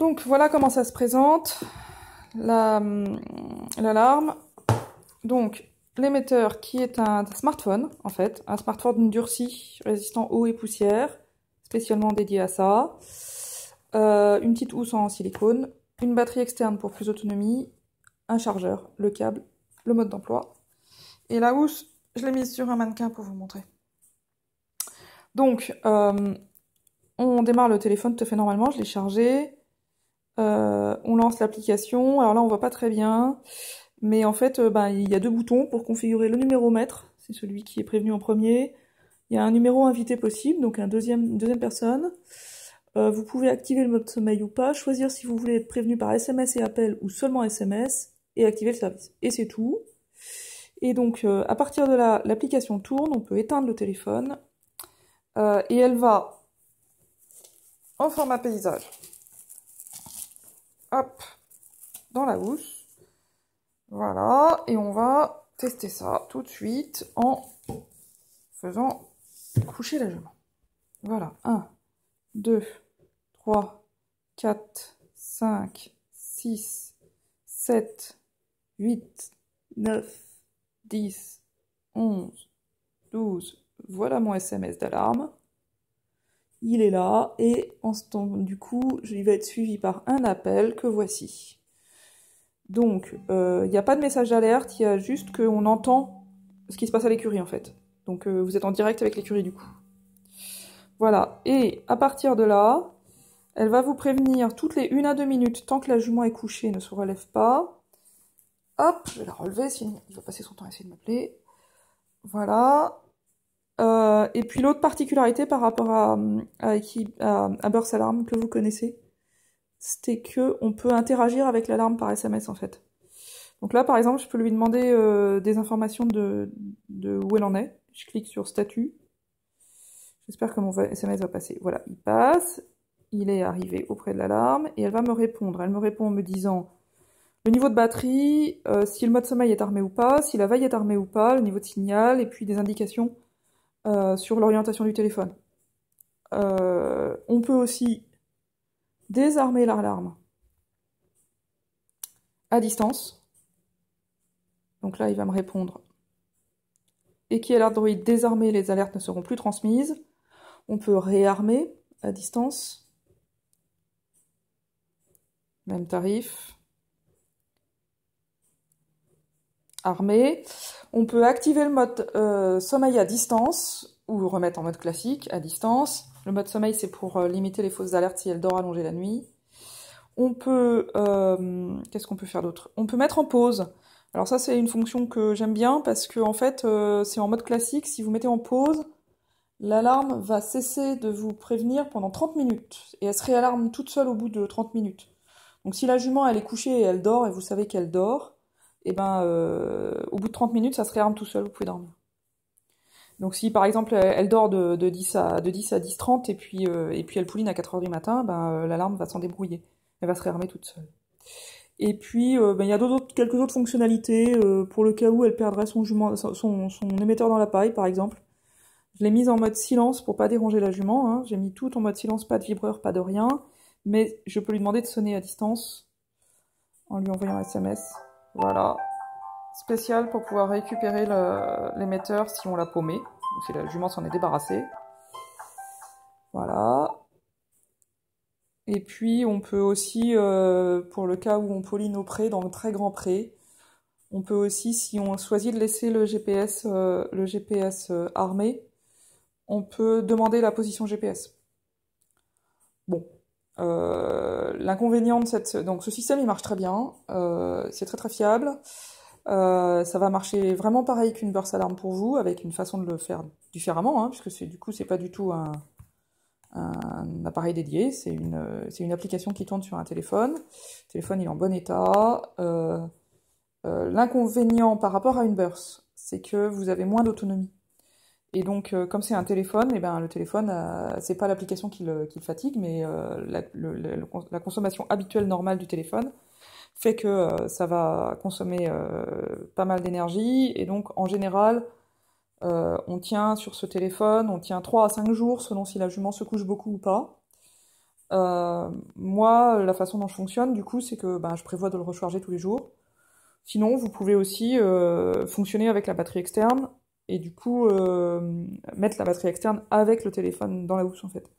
Donc voilà comment ça se présente, l'alarme. Donc l'émetteur qui est un smartphone en fait, un smartphone durci résistant eau et poussière, spécialement dédié à ça. Une petite housse en silicone, une batterie externe pour plus d'autonomie, un chargeur, le câble, le mode d'emploi. Et la housse, je l'ai mise sur un mannequin pour vous montrer. Donc, on démarre le téléphone tout à fait normalement, je l'ai chargé. On lance l'application, alors là on voit pas très bien, mais en fait il y a deux boutons pour configurer le numéromètre, c'est celui qui est prévenu en premier. Il y a un numéro invité possible, donc une deuxième personne. Vous pouvez activer le mode sommeil ou pas, choisir si vous voulez être prévenu par SMS et appel ou seulement SMS, et activer le service. Et c'est tout. Et donc à partir de là, l'application tourne, on peut éteindre le téléphone, et elle va en format paysage. Hop, dans la housse. Voilà, et on va tester ça tout de suite en faisant coucher la jument. Voilà, 1, 2, 3, 4, 5, 6, 7, 8, 9, 10, 11, 12. Voilà mon SMS d'alarme. Il est là, et en ce temps, du coup, il va être suivi par un appel que voici. Donc, il n'y a pas de message d'alerte, il y a juste qu'on entend ce qui se passe à l'écurie, en fait. Donc, vous êtes en direct avec l'écurie, du coup. Voilà, et à partir de là, elle va vous prévenir toutes les 1 à 2 minutes, tant que la jument est couchée, ne se relève pas. Hop, je vais la relever, sinon il va passer son temps à essayer de m'appeler. Voilà. Et puis l'autre particularité par rapport à Burst Alarm que vous connaissez, c'était que on peut interagir avec l'alarme par SMS en fait. Donc là par exemple je peux lui demander des informations de où elle en est. Je clique sur statut. J'espère que mon SMS va passer. Voilà, il passe, il est arrivé auprès de l'alarme et elle va me répondre. Elle me répond en me disant le niveau de batterie, si le mode sommeil est armé ou pas, si la veille est armée ou pas, le niveau de signal et puis des indications sur l'orientation du téléphone. On peut aussi désarmer l'alarme à distance. Donc là, il va me répondre. Et qui est l'Android désarmé, les alertes ne seront plus transmises. On peut réarmer à distance. Même tarif. Armé. On peut activer le mode sommeil à distance ou remettre en mode classique à distance. Le mode sommeil, c'est pour limiter les fausses alertes si elle dort allongée la nuit. On peut... qu'est-ce qu'on peut faire d'autre? On peut mettre en pause. Alors ça, c'est une fonction que j'aime bien parce que en fait, c'est en mode classique. Si vous mettez en pause, l'alarme va cesser de vous prévenir pendant 30 minutes. Et elle se réalarme toute seule au bout de 30 minutes. Donc si la jument, elle est couchée et elle dort, et vous savez qu'elle dort, et au bout de 30 minutes, ça se réarme tout seul, vous pouvez dormir. Donc si par exemple elle dort de 10 à 10h30 et puis elle pouline à 4h du matin, l'alarme va s'en débrouiller. Elle va se réarmer toute seule. Et puis il y a quelques autres fonctionnalités pour le cas où elle perdrait son émetteur dans la paille par exemple. Je l'ai mise en mode silence pour pas déranger la jument, hein. J'ai mis tout en mode silence, pas de vibreur, pas de rien. Mais je peux lui demander de sonner à distance en lui envoyant un SMS. Voilà. Spécial pour pouvoir récupérer l'émetteur si on l'a paumé, ou si la jument s'en est débarrassée. Voilà. Et puis on peut aussi, pour le cas où on pauline au pré, dans le très grand pré, on peut aussi, si on choisit de laisser le GPS armé, on peut demander la position GPS. Bon. L'inconvénient de donc ce système il marche très bien, c'est très très fiable. Ça va marcher vraiment pareil qu'une Burst Alarm pour vous, avec une façon de le faire différemment, hein, puisque du coup c'est pas du tout un appareil dédié, c'est une application qui tourne sur un téléphone. Le téléphone il est en bon état. L'inconvénient par rapport à une Burst, c'est que vous avez moins d'autonomie. Et donc, comme c'est un téléphone, le téléphone, c'est pas l'application qui le fatigue, mais la consommation habituelle normale du téléphone fait que ça va consommer pas mal d'énergie, et donc en général, on tient sur ce téléphone, on tient 3 à 5 jours, selon si la jument se couche beaucoup ou pas. Moi, la façon dont je fonctionne, du coup, c'est que je prévois de le recharger tous les jours. Sinon, vous pouvez aussi fonctionner avec la batterie externe et du coup mettre la batterie externe avec le téléphone dans la housse en fait.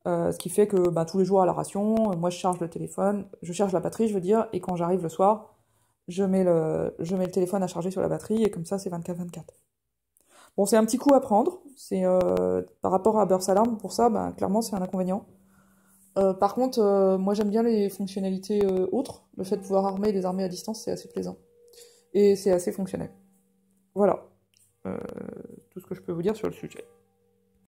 Ce qui fait que tous les jours à la ration, moi je charge le téléphone, je charge la batterie, je veux dire, et quand j'arrive le soir, je mets le téléphone à charger sur la batterie et comme ça c'est 24/24. Bon, c'est un petit coup à prendre, c'est par rapport à Burst Alarm, pour ça, clairement c'est un inconvénient. Par contre, moi j'aime bien les fonctionnalités autres, le fait de pouvoir armer et désarmer à distance, c'est assez plaisant. Et c'est assez fonctionnel. Voilà, tout ce que je peux vous dire sur le sujet.